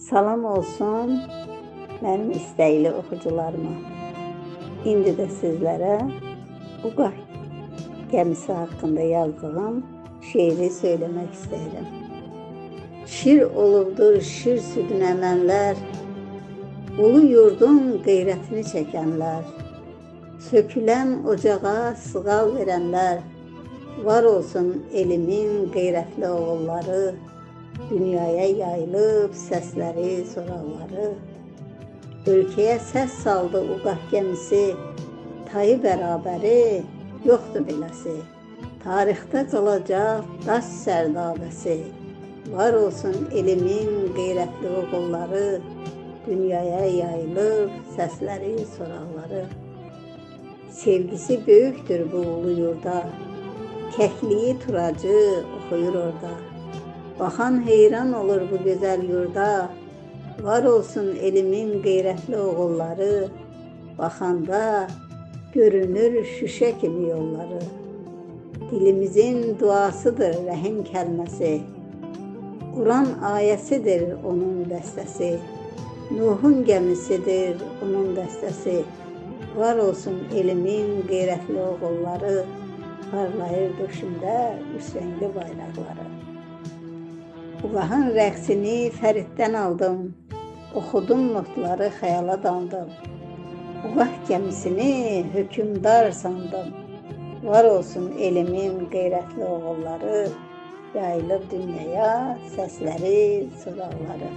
Salam olsun mənim istəkli oxucularıma. İndi də sizlərə Uqaq gəmisi haqqında yazdığım şeiri söyləmək istəyirəm. Şir olubdur şir südün əmənlər, ulu yurdun qeyrətini çəkənlər, sökülən ocağa sığal verənlər, var olsun elimin qeyrətli oğulları, dünyaya yayılıb səsləri, soraqları. Ölkəyə səs saldı Uqaq gəmisi, tayı bərabəri yoxdur beləsi. Tarixdə qalacaq daş sərdabəsi, var olsun elimin qeyrətli oğulları, dünyaya yayılıb səsləri, soraqları. Sevgisi böyükdür bu ulu yurda, kəkliyi turacı oxuyur orada. Baxan heyran olur bu gözəl yurda, var olsun elimin qeyrətli oğulları, baxanda görünür şüşə kimi yolları. Dilimizin duasıdır rəhim kəlməsi, Quran ayəsidir onun dəstəsi, Nuhun gəmisidir onun dəstəsi, var olsun elimin qeyrətli oğulları, parlayır döşündə üsrəngli bayraqları. Uqaqın rəqsini Fəriddən aldım, oxudum notları xəyala daldım. Uqaq gəmisini hökümdar sandım, var olsun elimin qeyrətli oğulları, yayılıb dünyaya səsləri, soraqları.